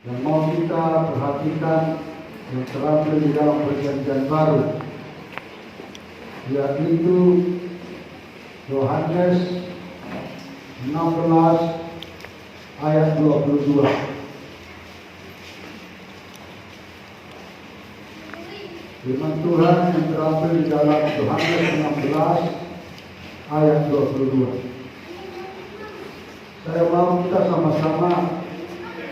yang mau kita perhatikan yang terakhir di dalam Perjanjian Baru, yaitu Yohanes 16 ayat 22. Firman Tuhan yang terakhir di dalam Yohanes 16 ayat 22. Saya mau kita sama-sama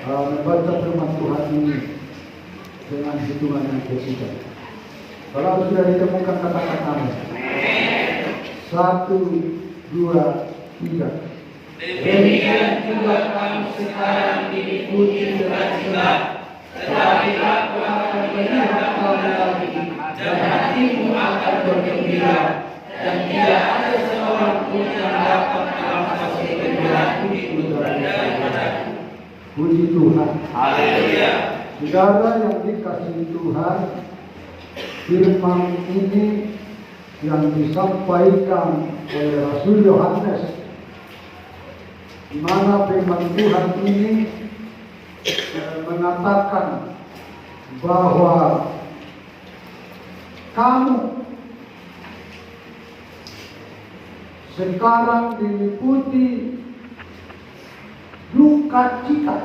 membaca firman Tuhan ini dengan hitungan yang ketiga. Kalau sudah ditemukan, katakan amin. 1, 2, 3. Demikian juga kamu sekarang diikuti dengan gelap, tetapi aku akan melihat kamu lagi, dan hatimu akan bergembira, dan tidak ada seorang pun yang dapat merampas gembiraku daripadaku. Puji Tuhan. Haleluya. Saudara yang dikasihi Tuhan, firman ini yang disampaikan oleh Rasul Yohanes, di mana firman Tuhan ini mengatakan bahwa kamu sekarang diliputi duka cita.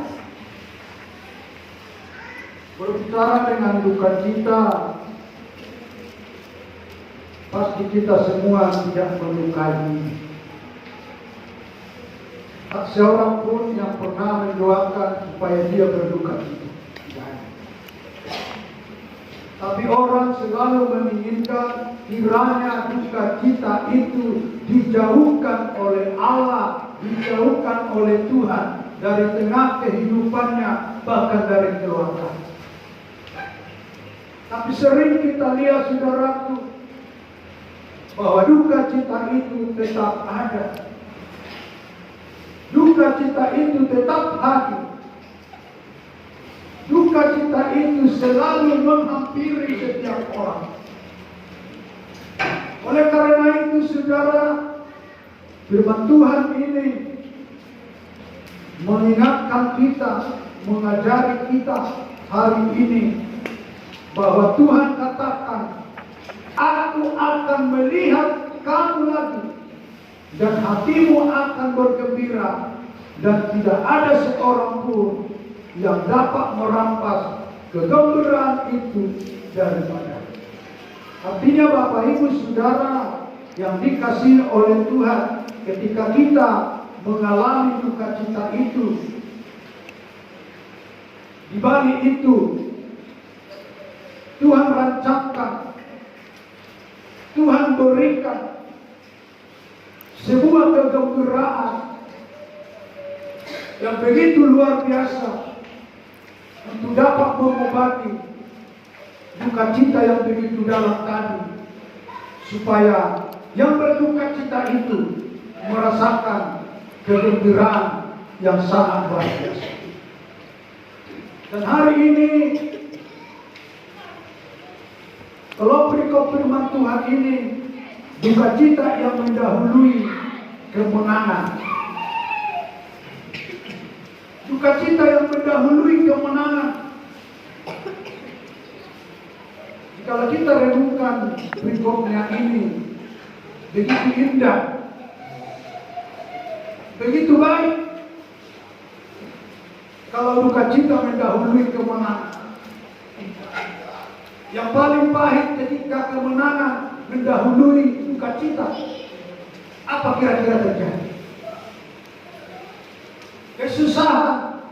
Berbicara dengan duka cita, pasti kita semua tidak menyukai. Tak seorang pun yang pernah mendoakan supaya dia berduka cita. Tapi orang selalu menginginkan kiranya duka cita itu dijauhkan oleh Allah, dijauhkan oleh Tuhan dari tengah kehidupannya, bahkan dari keluarga. Tapi sering kita lihat, saudaraku, bahwa duka cita itu tetap ada. Duka cita itu tetap hadir. Duka cita itu selalu menghampiri setiap orang. Oleh karena itu, saudara, firman Tuhan ini mengingatkan kita, mengajari kita hari ini bahwa Tuhan katakan, aku akan melihat kamu lagi, dan hatimu akan bergembira, dan tidak ada seorang pun yang dapat merampas kegembiraan itu daripada. Artinya Bapak Ibu Saudara yang dikasihi oleh Tuhan, ketika kita mengalami duka cita itu, di balik itu Tuhan rancangkan, Tuhan berikan sebuah kegembiraan yang begitu luar biasa untuk dapat mengobati duka cita yang begitu dalam tadi, supaya yang berduka cita itu merasakan kegembiraan yang sangat luar biasa. Dan hari ini, kalau perikop firman Tuhan ini, duka cita yang mendahului kemenangan. Duka cita yang mendahului kemenangan. Kalau kita renungkan perikopnya ini, begitu indah, begitu baik. Kalau duka cita mendahului kemenangan. Yang paling pahit ketika kemenangan mendahului duka cita, apa kira-kira terjadi? Kesusahan.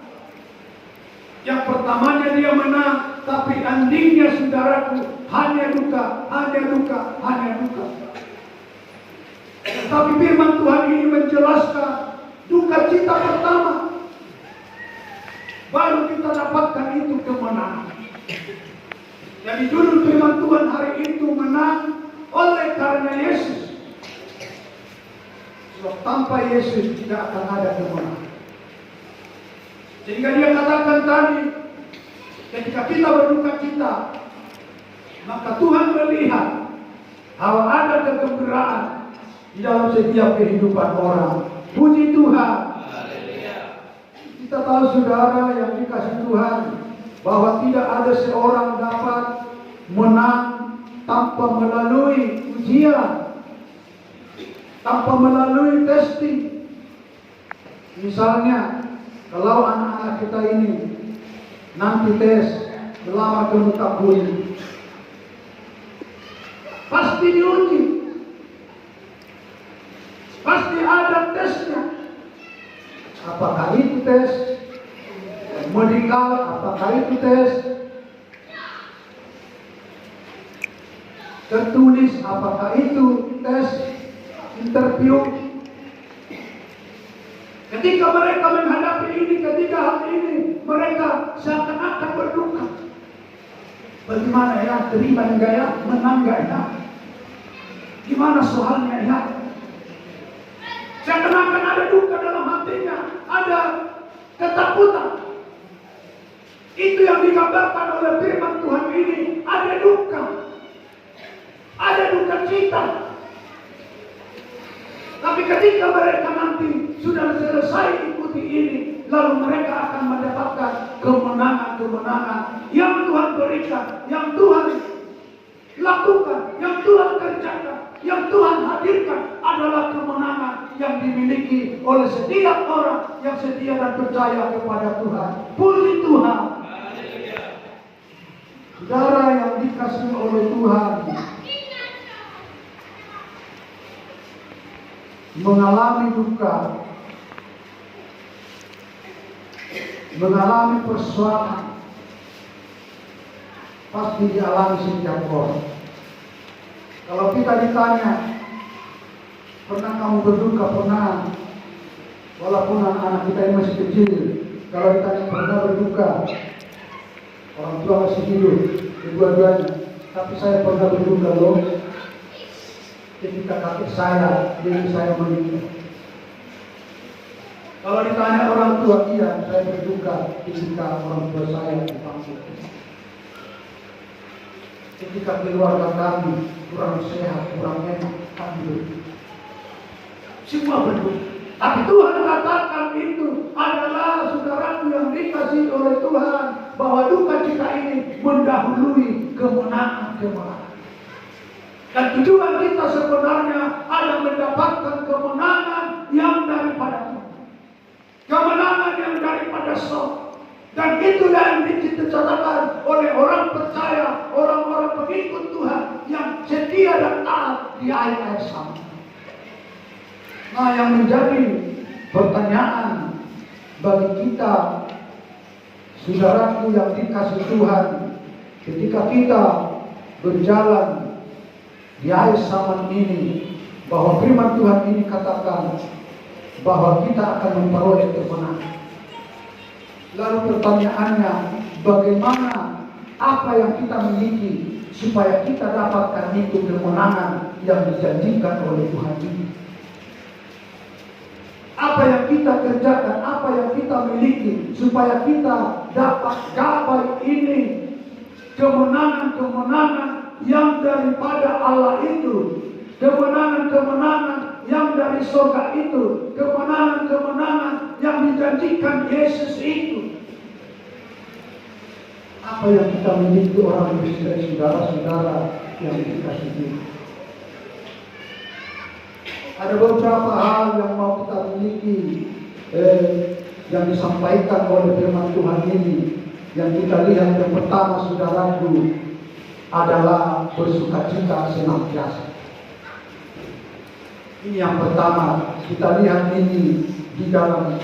Yang pertamanya dia menang, tapi endingnya, saudaraku, hanya duka, hanya duka, hanya duka. Tapi firman Tuhan ini menjelaskan duka cita pertama, baru kita dapatkan itu kemenangan. Jadi dulu firman Tuhan hari itu menang oleh karena Yesus. Sebab tanpa Yesus tidak akan ada kemenangan. Sehingga dia katakan tadi, ketika kita berduka cita, maka Tuhan melihat bahwa ada kegembiraan di dalam setiap kehidupan orang. Puji Tuhan. Kita Kita tahu saudara yang dikasih Tuhan, bahwa tidak ada seorang dapat menang tanpa melalui ujian, tanpa melalui testing. Misalnya, kalau anak-anak kita ini nanti tes melamar ke muka bumi, pasti diuji, pasti ada tesnya. Apakah itu tes medikal, apakah itu tes tertulis, apakah itu tes interview. Ketika mereka menghadapi ini, ketika hal ini, mereka seakan-akan berduka. Bagaimana ya, terima enggak ya, menang enggak ya? Gimana soalnya ya? Seakan-akan ada duka dalam hatinya, ada ketakutan. Itu yang digambarkan oleh firman Tuhan ini. Ada duka, ada duka cita. Tapi ketika mereka nanti sudah selesai ikuti ini, lalu mereka akan mendapatkan kemenangan-kemenangan yang Tuhan berikan, yang Tuhan lakukan, yang Tuhan kerjakan, yang Tuhan hadirkan adalah kemenangan yang dimiliki oleh setiap orang yang setia dan percaya kepada Tuhan. Puji Tuhan. Saudara yang dikasihi oleh Tuhan, mengalami duka, mengalami persoalan, pasti dialami setiap orang. Kalau kita ditanya, pernah kamu berduka? Pernah. Walaupun anak-anak kita ini masih kecil, kalau ditanya pernah berduka, orang tua masih hidup, kedua-duanya. Tapi saya pernah berduka loh, ketika kakek saya, diri saya meninggal. Kalau ditanya orang tua, iya, saya berduka ketika orang tua saya dipanggil. Ketika keluarga kami kurang sehat, kurang enak, kami semua berduka. Tapi Tuhan katakan itu adalah saudaraku yang dikasihi oleh Tuhan, bahwa duka cita ini mendahului kemenangan-kemenangan. Dan tujuan kita sebenarnya adalah mendapatkan kemenangan yang daripada Tuhan, kemenangan yang daripada sorga. Dan itulah yang diceritakan oleh orang percaya, orang-orang pengikut Tuhan yang setia dan taat di air sama. Nah, yang menjadi pertanyaan bagi kita, saudaraku yang dikasihi Tuhan, ketika kita berjalan di air zaman ini, bahwa firman Tuhan ini katakan bahwa kita akan memperoleh kemenangan. Lalu pertanyaannya, bagaimana, apa yang kita miliki supaya kita dapatkan itu kemenangan yang dijanjikan oleh Tuhan ini? Apa yang kita kerjakan, apa yang kita miliki supaya kita dapat gapai ini kemenangan-kemenangan yang daripada Allah itu, kemenangan-kemenangan yang dari surga itu, kemenangan-kemenangan yang dijanjikan Yesus itu. Apa yang kita miliki orang Kristen, saudara-saudara yang dikasihi? Ada beberapa hal yang mau kita miliki, yang disampaikan oleh firman Tuhan ini. Yang kita lihat yang pertama, saudaraku, adalah bersukacita senantiasa. Ini yang pertama, kita lihat ini di dalam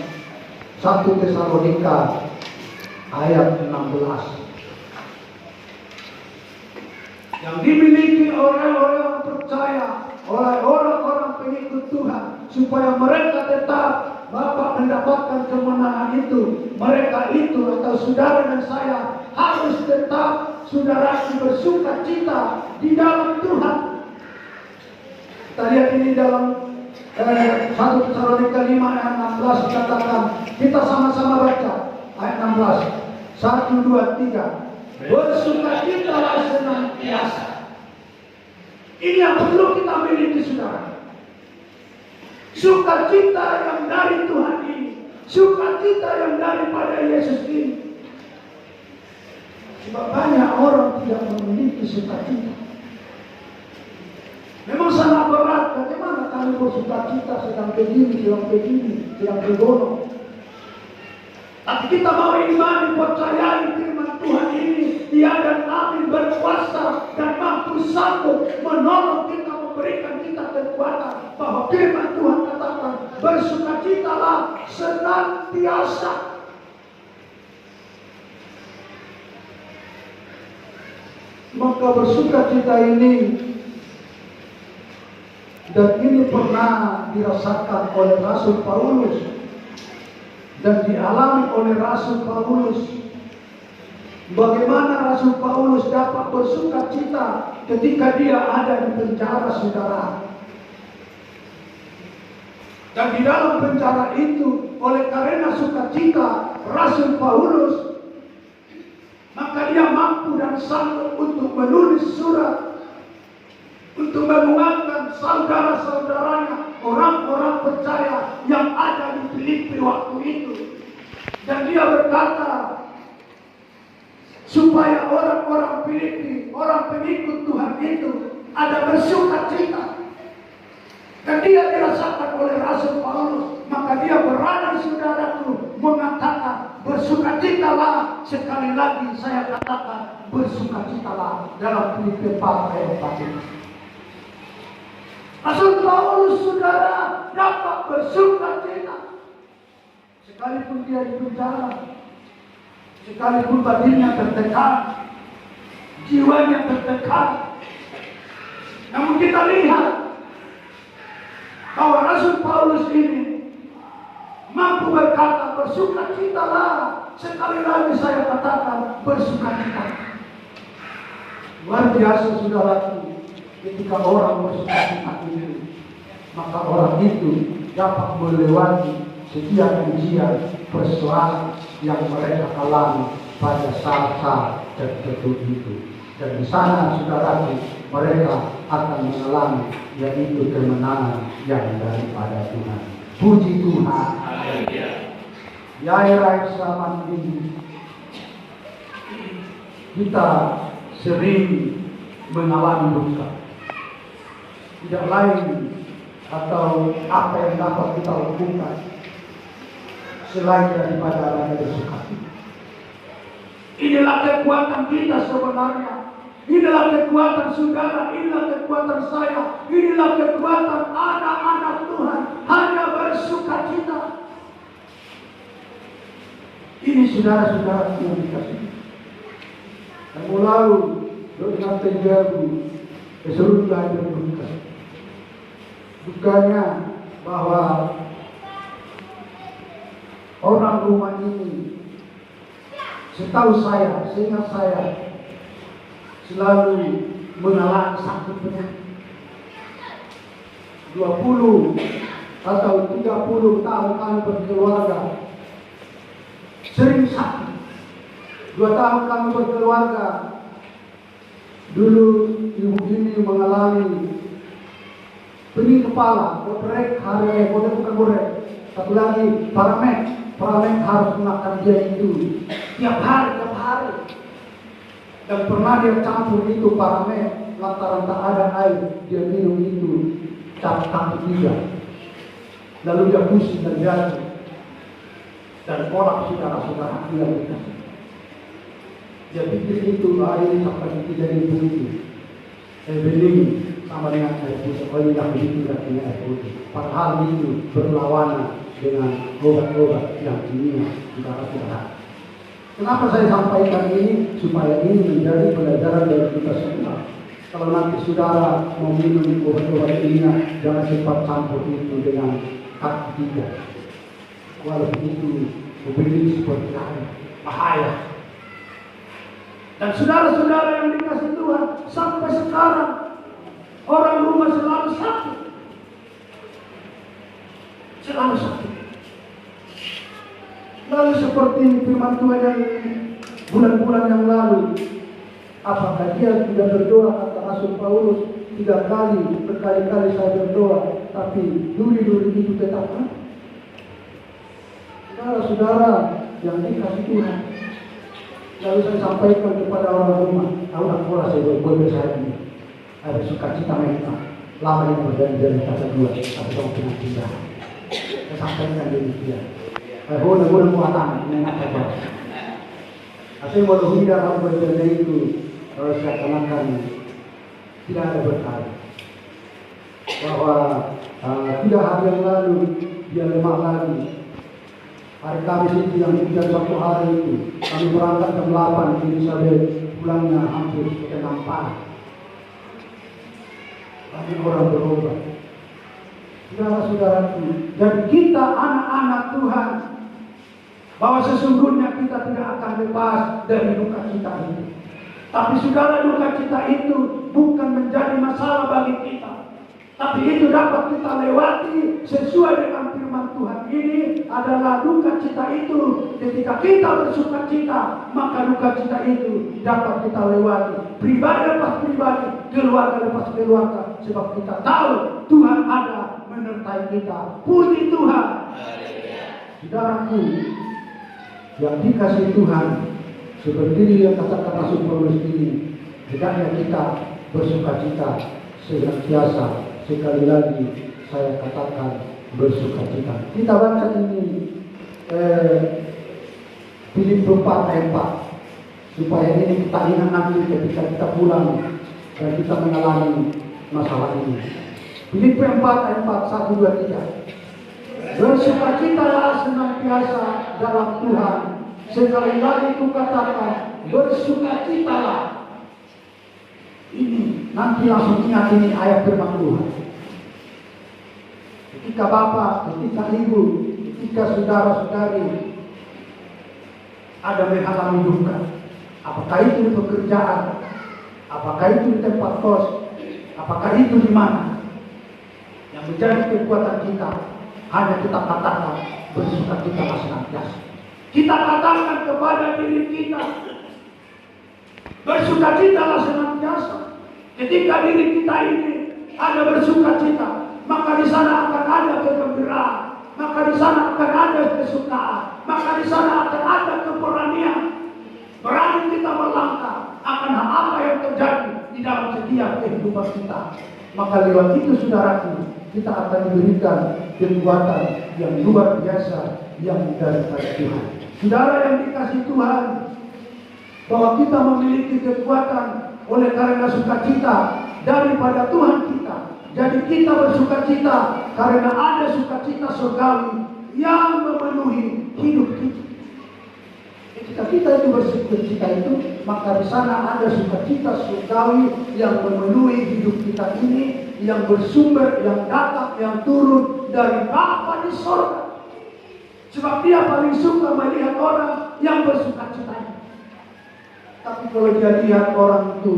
1 Tesalonika ayat 16. Yang dimiliki oleh orang percaya, oleh orang-orang pengikut Tuhan, supaya mereka tetap Bapak mendapatkan kemenangan itu. Mereka itu atau saudara dan saya harus tetap saudara bersukacita di dalam Tuhan. Kita lihat ini dalam 1 Tesalonika 5 ayat 16 dikatakan, kita sama-sama baca ayat 16. 1, 2, 3. Bersukacitalah senantiasa. Ini yang perlu kita miliki, saudara. Sukacita yang dari Tuhan ini sukacita yang daripada Yesus ini. Sebab banyak orang tidak memiliki sukacita. Memang sangat berat. Bagaimana kami bersukacita sedang begini, sedang bergono. Tapi kita mau imani, percayai firman Tuhan ini. Dia dan kami berkuasa dan mampu sanggup menolong kita, memberikan kita kekuatan. Bahwa firman Tuhan katakan, bersukacitalah senantiasa. Maka bersukacita ini, dan ini pernah dirasakan oleh Rasul Paulus dan dialami oleh Rasul Paulus. Bagaimana Rasul Paulus dapat bersukacita ketika dia ada di penjara, saudara. Dan di dalam penjara itu, oleh karena sukacita Rasul Paulus, maka dia mampu dan sanggup untuk menulis surat, untuk menguatkan saudara-saudaranya, orang-orang percaya yang ada di Filipi waktu itu. Dan dia berkata, supaya orang-orang Filipi, orang pengikut Tuhan itu, ada bersukacita. Dan dia dirasakan oleh Rasul Paulus. Maka dia berani, saudaraku, mengatakan, bersukacitalah. Sekali lagi saya katakan, bersukacitalah. Dalam Filipi 4 ayat 4. Rasul Paulus, saudara, dapat bersukacita. Sekalipun dia di penjara, sekalipun batinnya tertekan, jiwanya tertekan. Namun kita lihat bahwa Rasul Paulus ini mampu berkata, bersukacitalah. Sekali lagi saya katakan, bersukacita. Luar biasa, saudaraku. Ketika orang bersukacita ini, maka orang itu dapat melewati setiap ujian, persoalan yang mereka alami pada saat-saat tertentu itu. Dan di sana, saudaraku, mereka akan mengalami yaitu kemenangan yang daripada Tuhan. Puji Tuhan. Ya era zaman ini kita sering mengalami duka. Tidak lain atau apa yang dapat kita lakukan selain daripada adanya bersukacita. Inilah kekuatan kita sebenarnya. Inilah kekuatan saudara, inilah kekuatan saya, inilah kekuatan anak-anak Tuhan. Hanya bersukacita. Ini saudara-saudara yang dikasihi. Dan lalu dengan terjadi keseluruhan berduka. Dukanya bahwa orang rumah ini, setahu saya, seingat saya, selalu mengalami sakit penyakit. 20 atau 30 tahun kami berkeluarga, sering sakit. 2 tahun kami berkeluarga, dulu ibu ini mengalami pening kepala, borek, hari bukan borek. Satu lagi paramek harus makan dia itu tiap hari. Dan pernah dia campur itu paramek, lantaran tak ada air, dia minum itu kaki 3. Lalu dia pusing dan jatuh. Dan orang saudara-saudara dia dikasih. Dia pikir itu air sampai tidak begitu. Bening sama dengan air putih, oleh yang begitu dengan air putih. Padahal itu berlawanan dengan obat-obat yang kimia, saudara-saudara. Kenapa saya sampaikan ini? Supaya ini menjadi pelajaran dari kita semua. Kalau nanti saudara mau minum obat-obat kimia, jangan sempat campur itu dengan kaki 3. Walaupun itu mobil seperti air, bahaya. Dan saudara-saudara yang dikasih Tuhan, sampai sekarang orang rumah selalu sakit. Selalu sakit. Lalu seperti firman Tuhan yang bulan-bulan yang lalu, apakah dia tidak berdoa? Kata Rasul Paulus, 3 kali, berkali-kali saya berdoa, tapi duri-duri itu tetap. Saudara-saudara yang dikasih Tuhan, lalu saya sampaikan kepada orang rumah, tahu nak pola saya saya ini, ada sukacita mereka, lama ini berjanji kata dua, tapi kamu kena pindah. Saya sampaikan demikian. Boleh muatan, mengenai apa? Saya mau hindar hal berjanji itu, kalau saya katakan tidak ada berkah. Bahwa tidak hari yang lalu dia lemah lagi. Hari Kamis itu yang hujan satu hari itu kami berangkat jam 8 di Elizabeth, pulangnya hampir setengah 4. Banyak orang berubah. Saudara-saudaraku, dan kita anak-anak Tuhan, bahwa sesungguhnya kita tidak akan lepas dari duka cita itu. Tapi saudara, duka cita itu bukan menjadi masalah bagi kita, tapi itu dapat kita lewati sesuai dengan firman Tuhan. Ini adalah duka cita itu. Ketika kita bersuka cita, maka duka cita itu dapat kita lewati. Pribadi lepas pribadi, keluarga lepas keluarga. Sebab kita tahu Tuhan ada menyertai kita. Puji Tuhan. Saudaraku yang dikasih Tuhan, seperti yang katakan Rasul Paulus ini, hendaknya kita bersuka cita senantiasa. Sekali lagi saya katakan bersuka cita. Kita baca ini Filipi 4 ayat 4, supaya ini kita ingat nanti ketika kita pulang dan kita mengalami masalah ini. Filipi 4 ayat 4, 1, 2, 3. Bersukacitalah senantiasa dalam Tuhan. Sekali lagi kukatakan bersukacitalah. Ini nanti langsung ingat ini ayat firman Tuhan. Ketika bapak, ketika ibu, ketika saudara-saudari ada mengalami duka, apakah itu di pekerjaan, apakah itu di tempat kos, apakah itu di mana, yang menjadi kekuatan kita hanya kita katakan bersukacitalah senantiasa. Kita katakan kepada diri kita bersukacitalah senantiasa. Ketika diri kita ini ada bersukacita, maka di sana akan ada kegembiraan, maka di sana akan ada kesukaan, maka di sana akan ada keberanian. Berani kita melangkah akan apa yang terjadi di dalam setiap kehidupan kita. Maka lewat itu saudaraku, kita akan diberikan kekuatan yang luar biasa yang dari Tuhan. Saudara yang dikasih Tuhan, bahwa kita memiliki kekuatan oleh karena sukacita daripada Tuhan kita. Jadi kita bersukacita karena ada sukacita surgawi yang memenuhi hidup kita. Ketika kita itu bersukacita itu, maka di sana ada sukacita surgawi yang memenuhi hidup kita ini, yang bersumber, yang datang, yang turun dari Bapa di surga. Sebab Dia paling suka melihat orang yang bersukacita. Tapi kalau dia lihat orang itu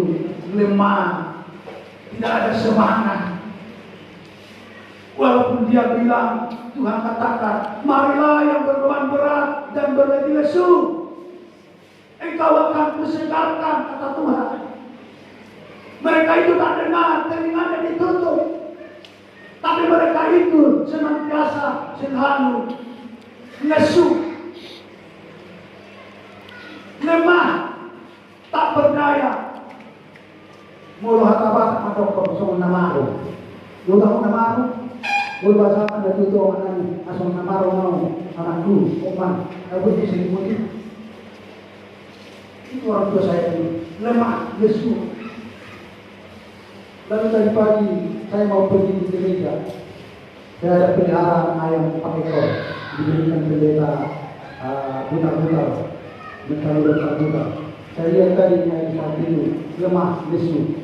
lemah, tidak ada semangat, walaupun dia bilang, Tuhan katakan, marilah yang berbeban berat dan berletih lesu, engkau akan kusegarkan, kata Tuhan. Mereka itu tak dengar, telinganya ditutup, tapi mereka itu senantiasa selalu lesu, lemah, tak berdaya. Mulu hatabat atau kosong namaru. Lupa namaru. Mulu bahasa ada tujuh orang asal namaru mau anakku, oman. Aku di sini mungkin. Itu orang tua saya ini lemah, lesu. Lalu tadi pagi saya mau pergi di gereja. Saya ada peliharaan ayam 4 ekor, diberikan pendeta butar-butar, butar-butar. Saya lihat tadi yang saat itu lemah, lesu.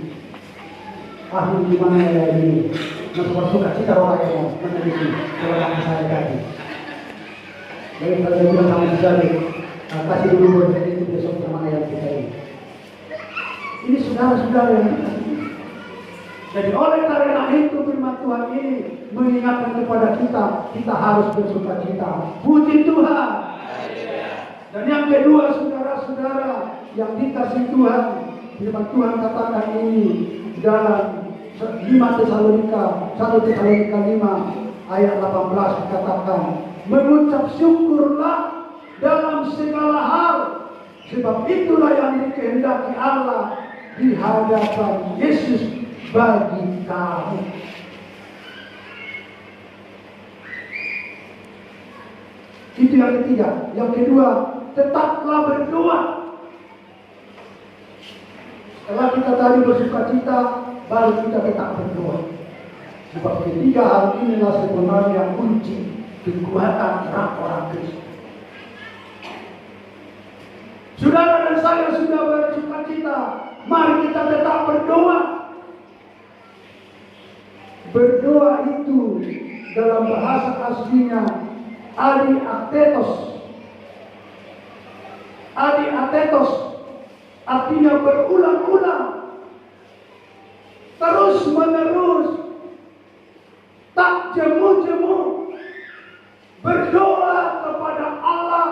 Ahli di mana ya ini? Masuk cita orang yang meneliti kewenangan saya tadi. Jadi kalau saya bilang sama sekali, kasih dulu buat saya itu besok sama ayam kita ini. Ini saudara-saudara yang kita. Jadi oleh karena itu firman Tuhan ini mengingatkan kepada kita, kita harus bersukacita. Puji Tuhan. Dan yang kedua, saudara-saudara yang dikasih Tuhan, firman Tuhan katakan ini dalam 1 Tesalonika 5 ayat 18 dikatakan, mengucap syukurlah dalam segala hal, sebab itulah yang dikehendaki Allah di hadapan Yesus bagi kamu. Itu yang ketiga. Yang kedua, tetaplah berdoa. Setelah kita tadi bersukacita, baru kita tetap berdoa. Sebab ketiga hal inilah sebenarnya kunci kekuatan orang Kristen. Saudara dan saya sudah bersukacita, mari kita tetap berdoa. Berdoa itu dalam bahasa aslinya adiatetos. Adiatetos artinya berulang-ulang, terus menerus, tak jemu-jemu. Berdoa kepada Allah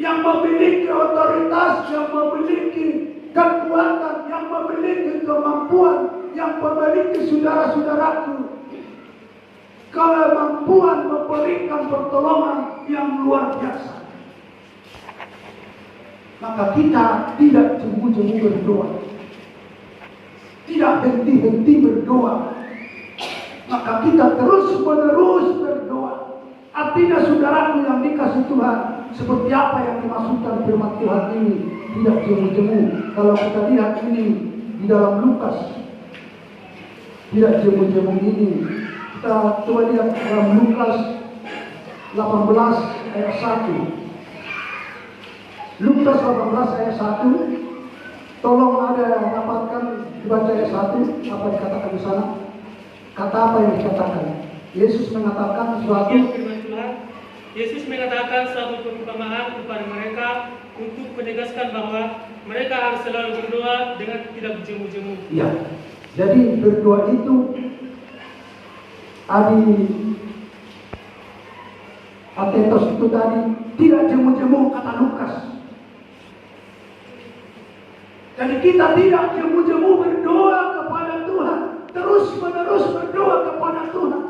yang memiliki otoritas, yang memiliki kekuatan, yang memiliki kemampuan, yang memiliki saudara-saudaraku kemampuan memberikan pertolongan yang luar biasa. Maka kita tidak jemu-jemu berdoa, tidak henti-henti berdoa. Maka kita terus-menerus berdoa. Artinya saudaraku yang dikasih Tuhan, seperti apa yang dimaksudkan firman Tuhan ini, tidak jemu-jemu. Kalau kita lihat ini di dalam Lukas, tidak jemu-jemu ini. Kita coba lihat dalam Lukas 18 ayat 1. Lukas 18 ayat 1. Tolong ada yang dapatkan dibaca ayat 1. Apa dikatakan di sana? Kata apa yang dikatakan? Yesus mengatakan suatu firman Tuhan. Yesus mengatakan suatu perumpamaan kepada mereka untuk menegaskan bahwa mereka harus selalu berdoa dengan tidak jemu-jemu. Ya. Jadi berdoa itu atetos itu tadi tidak jemu-jemu kata Lukas. Jadi kita tidak jemu-jemu berdoa kepada Tuhan, terus-menerus berdoa kepada Tuhan.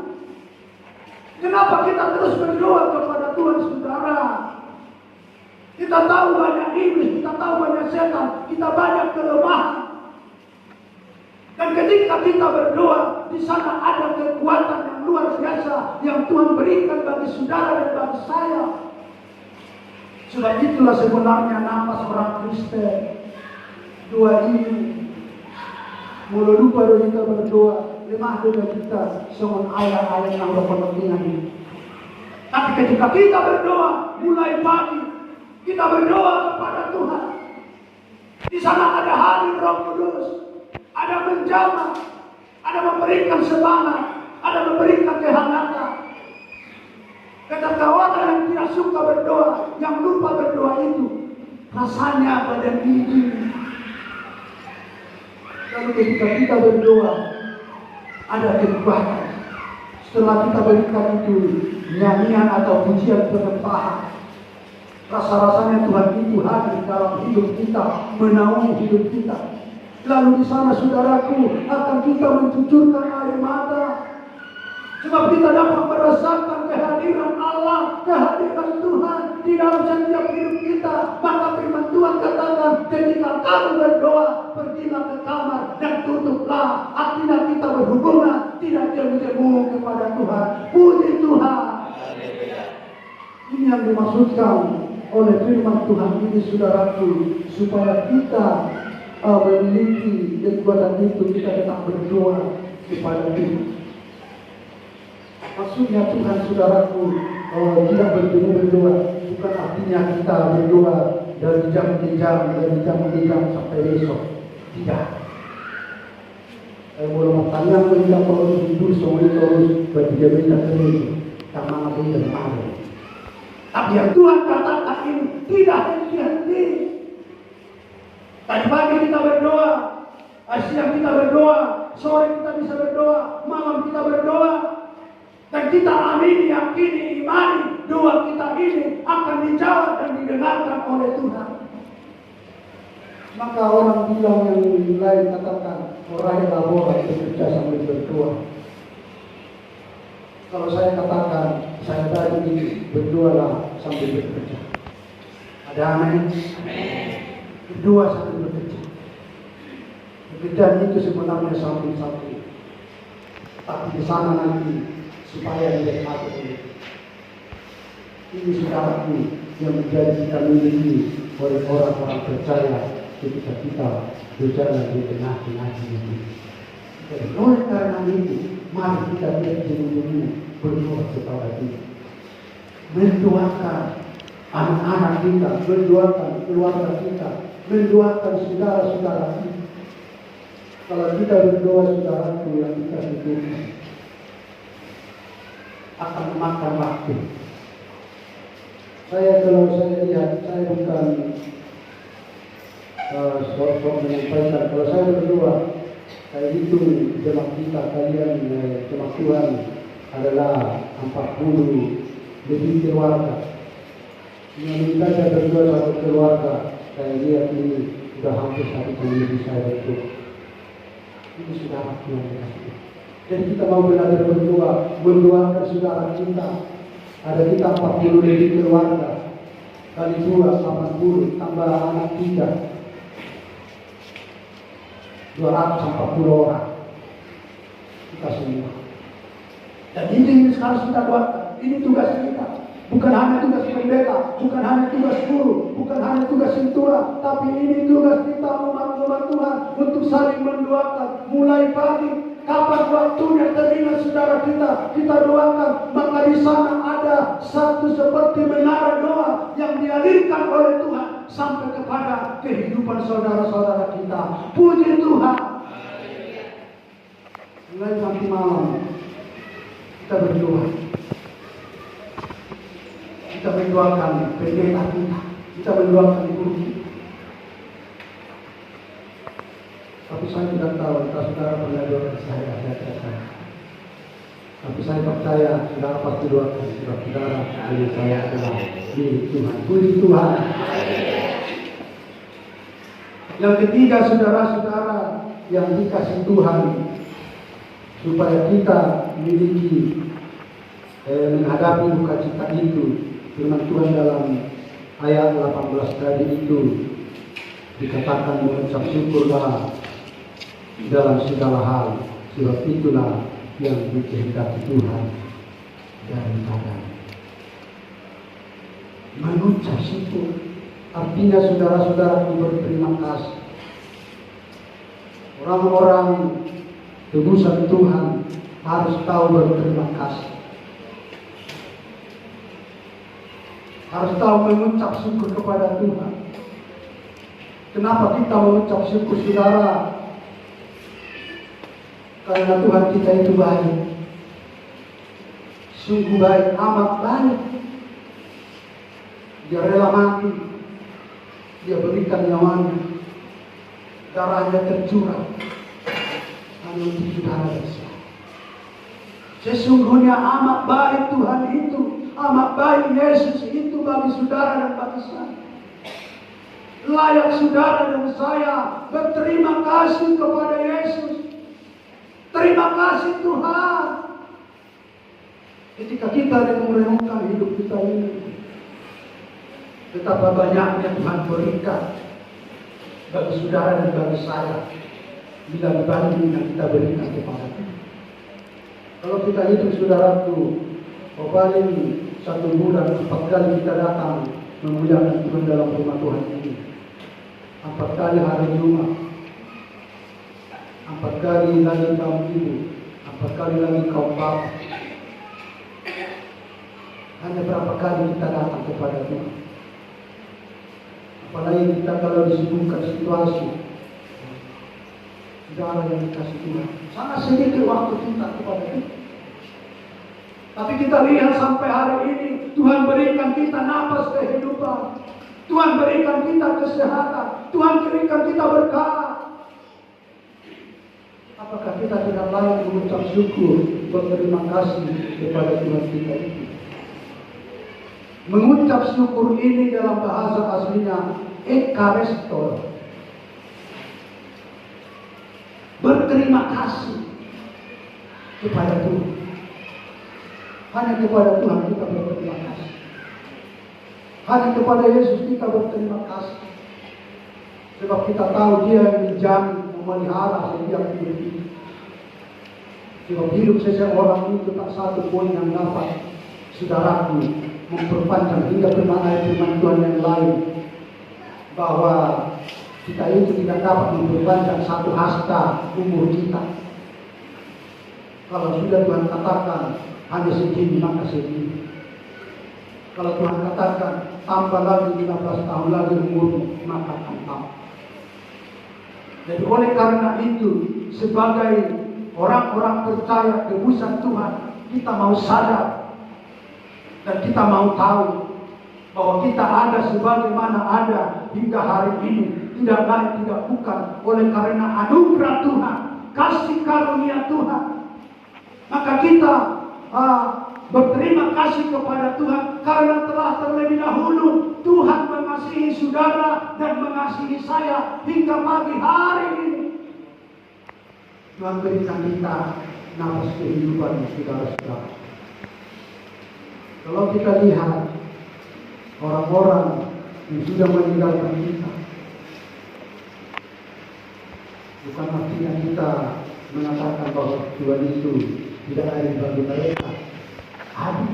Kenapa kita terus berdoa kepada Tuhan, saudara? Kita tahu banyak iblis, kita tahu banyak setan, kita banyak kelemahan. Dan ketika kita berdoa, di sana ada kekuatan yang luar biasa yang Tuhan berikan bagi saudara dan bagi saya. Sebab itulah sebenarnya nama seorang Kristen. Doa ini, mula lupa doa kita berdoa, lemah doa kita, semua ayat-ayat yang berpentingan ini. Tapi ketika kita berdoa, mulai pagi, kita berdoa kepada Tuhan. Di sana ada hadir Roh Kudus, ada menjamah, ada memberikan semangat, ada memberikan kehangatan. Ketika orang yang tidak suka berdoa, yang lupa berdoa itu, rasanya badan ini. Lalu ketika kita berdoa, ada kekuatan. Setelah kita berikan itu nyanyian atau pujian penyembahan, rasa-rasanya Tuhan itu hadir dalam hidup kita, menaungi hidup kita. Lalu di sana saudaraku akan kita mencucurkan air mata. Sebab kita dapat merasakan kehadiran Allah, kehadiran Tuhan di dalam setiap hidup kita. Maka firman Tuhan katakan, ketika kamu berdoa, pergilah ke kamar dan tutuplah. Artinya kita berhubungan, tidak jemu-jemu kepada Tuhan. Puji Tuhan. Ini yang dimaksudkan oleh firman Tuhan ini, saudaraku, supaya kita memiliki kekuatan itu, kita tetap berdoa kepada Tuhan. Maksudnya Tuhan, saudaraku, tidak berdoa bukan artinya kita berdoa dari jam ke jam sampai besok. Tidak. Kalau tanya kita kalau tidur sore terus berjam-jam terus, karena apa itu ada. Tapi yang Tuhan katakan ini tidak henti-henti. Tadi pagi kita berdoa, siang kita berdoa, sore kita bisa berdoa, malam kita berdoa. Dan kita amini, yakini, imani doa kita ini akan dijawab dan didengarkan oleh Tuhan. Maka orang bilang yang lain katakan, orang labora bekerja sambil berdoa. Kalau saya katakan, saya tadi berdoalah sambil bekerja. Ada amin? Berdoa sambil bekerja. Pekerjaan itu sebenarnya samping-samping. Tapi di sana nanti supaya dinikmati oleh ini saudaraku yang menjadi kita miliki oleh orang-orang percaya ketika kita berjalan di tengah-tengah ini. Jadi oleh karena itu, mari kita lihat jemu-jemu berdoa kepada kita, mendoakan anak-anak kita, mendoakan keluarga kita, mendoakan saudara-saudara kita. Kalau kita berdoa saudaraku yang kita hidup akan memakan waktu. Kalau saya lihat, saya bukan sok menyampaikan. Kalau saya berdoa, saya hitung jemaat kita kalian, jemaat Tuhan adalah 40 lebih keluarga. Yang saya berdoa sama keluarga, saya lihat ini sudah hampir 1 lebih saya berdoa. Ini sudah waktu yang dikasih. Dan kita mau belajar berdoa, mendoakan saudara kita. Ada kita 40 lebih keluarga, kali 2 80 tambah anak 3, 240 orang. Kita semua. Dan ini sekarang kita doakan. Ini tugas kita. Bukan hanya tugas pendeta, bukan hanya tugas guru, bukan hanya tugas sentura, tapi ini tugas kita umat-umat Tuhan untuk saling mendoakan. Mulai pagi, kapan waktunya teringat saudara kita doakan. Maka di sana ada satu seperti menara doa yang dialirkan oleh Tuhan sampai kepada kehidupan saudara-saudara kita. Puji Tuhan. Mulai nanti malam kita berdoa. Kita mendoakan pendeta kita mendoakan guru kita. Tapi saya tidak tahu entah saudara pernah doakan saya. Tapi saya percaya saudara pasti doakan saudara dari saya adalah milik Tuhan. Puji Tuhan. Yang ketiga, saudara-saudara yang dikasih Tuhan, supaya kita memiliki menghadapi duka cita itu. Firman Tuhan dalam ayat 18 tadi itu dikatakan mengucap syukurlah dalam segala hal, sebab itulah yang dikehendaki Tuhan daripada. Mengucap syukur artinya saudara-saudara berterima kasih. Orang-orang tebusan Tuhan harus tahu berterima kasih. Harus tahu mengucap syukur kepada Tuhan. Kenapa kita mengucap syukur saudara? Karena Tuhan kita itu baik. Sungguh baik, amat baik. Dia rela mati. Dia berikan nyawanya. Darahnya tercurah hanya untuk saudara dan saya. Sesungguhnya amat baik Tuhan itu. Amat baik Yesus itu bagi saudara dan bagi saya. Layak saudara dan saya berterima kasih kepada Yesus. Terima kasih Tuhan. Ketika kita merenungkan hidup kita ini, betapa banyaknya Tuhan berikan bagi saudara dan bagi saya bila dibanding yang kita berikan kepada Tuhan. Kalau kita hidup saudaraku, paling 1 bulan 4 kali kita datang memuliakan Tuhan dalam rumah Tuhan ini. 4 kali hari Jumat, 4 kali lagi kaum ibu, 4 kali lagi kaum bapak. Hanya berapa kali kita datang kepada Tuhan. Apalagi kita kalau disibukkan situasi, saudara yang dikasih Tuhan, sangat sedikit waktu kita kepada Tuhan. Tapi kita lihat sampai hari ini Tuhan berikan kita napas kehidupan. Tuhan berikan kita kesehatan. Tuhan berikan kita berkah. Apakah kita tidak layak mengucap syukur, berterima kasih kepada Tuhan kita itu? Mengucap syukur ini dalam bahasa aslinya ekaristor. Berterima kasih kepada Tuhan. Hanya kepada Tuhan kita berterima kasih. Hanya kepada Yesus kita berterima kasih. Sebab kita tahu Dia yang menjamin, memelihara setiap hidup kita. Sebab hidup seseorang itu tak satu pun yang dapat, saudaraku, memperpanjang hingga firman Tuhan yang lain, bahwa kita itu tidak dapat memperpanjang satu hasta umur kita. Kalau sudah Tuhan katakan hanya segini, maka segini. Kalau Tuhan katakan tambah lagi 15 tahun lagi umurmu, maka tambah. Jadi oleh karena itu, sebagai orang-orang percaya tebusan Tuhan, kita mau sadar dan kita mau tahu bahwa kita ada sebagaimana ada hingga hari ini, tidak lain tidak bukan oleh karena anugerah Tuhan, kasih karunia Tuhan. Maka kita berterima kasih kepada Tuhan karena telah terlebih dahulu Tuhan mengasihi saudara dan mengasihi saya hingga pagi hari ini. Tuhan berikan kita nafas kehidupan, saudara-saudara. Kalau kita lihat orang-orang yang sudah meninggalkan kita, bukan artinya kita mengatakan bahwa Tuhan itu tidak ada bagi mereka. Ada.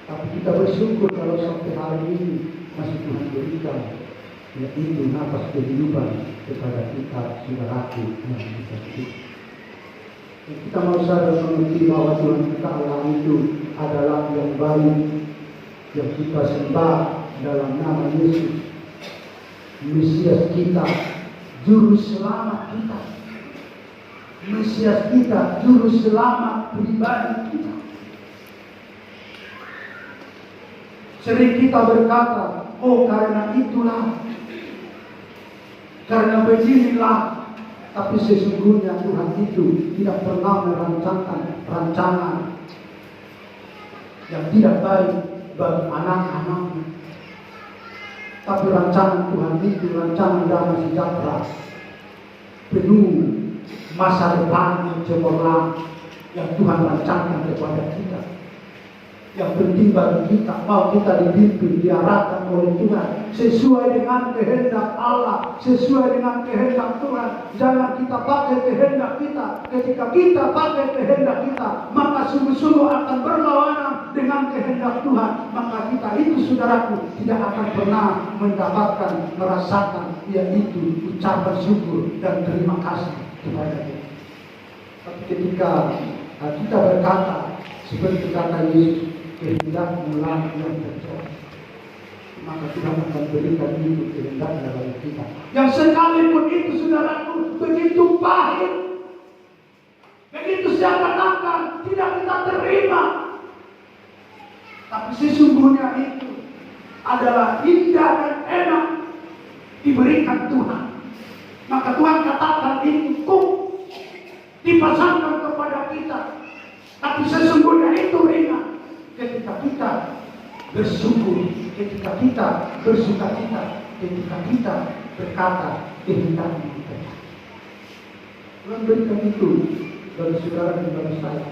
Tapi kita bersyukur kalau sampai hari ini masih Tuhan berikan, yaitu nafas kehidupan kepada kita, saudaraku yang bisa hidup. Kita mau sadar mengerti bahwa Tuhan kita Allah itu adalah yang baik, yang kita sembah dalam nama Yesus, Mesias kita, Juru Selamat kita. Mesias kita, Juru Selamat pribadi kita. Sering kita berkata, oh karena itulah, karena beginilah. Tapi sesungguhnya Tuhan itu tidak pernah merancangkan rancangan yang tidak baik bagi anak-anaknya. Tapi rancangan Tuhan itu rancangan damai sejahtera, penuh masa depan yang cemerlang yang Tuhan rancangkan kepada kita. Yang penting bagi kita, mau kita dipimpin, diarahkan oleh Tuhan sesuai dengan kehendak Allah, sesuai dengan kehendak Tuhan. Jangan kita pakai kehendak kita. Ketika kita pakai kehendak kita, maka sungguh-sungguh akan berlawanan dengan kehendak Tuhan. Maka kita itu, saudaraku, tidak akan pernah mendapatkan, merasakan yaitu ucapan syukur dan terima kasih kepada Tuhan. Tapi ketika kita berkata seperti kata Yesus, kehendakmu lah yang terjadi, maka Tuhan akan berikan itu kehendaknya bagi kita. Yang sekalipun itu, saudaraku, begitu pahit, begitu seakan-akan tidak kita terima, tapi sesungguhnya itu adalah indah dan enak diberikan Tuhan. Maka Tuhan katakan itu dipasangkan kepada kita, tapi sesungguhnya itu ringan. Ketika kita bersyukur, ketika kita bersukacita, ketika kita berkata kehendakmu terjadi. Tuhan berikan itu bagi saudara dan bagi saya.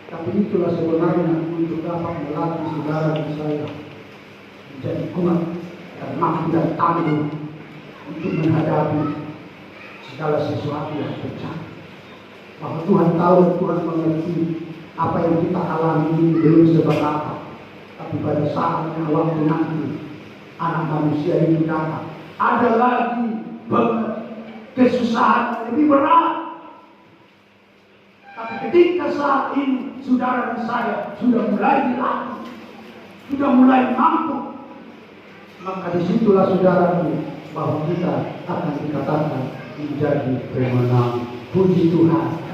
Tapi itulah sebenarnya untuk dapat melatih saudara dan saya menjadi kuat dan mampu dan tangguh untuk menghadapi segala sesuatu yang terjadi. Bahwa Tuhan tahu, Tuhan mengerti apa yang kita alami ini belum seberapa, tapi pada saatnya waktu nanti anak manusia ini datang, ada lagi kesusahan lebih berat. Tapi ketika saat ini saudara dan saya sudah mulai dilatih, sudah mulai mampu, maka disitulah saudaraku bahwa kita akan dikatakan menjadi pemenang. Puji Tuhan.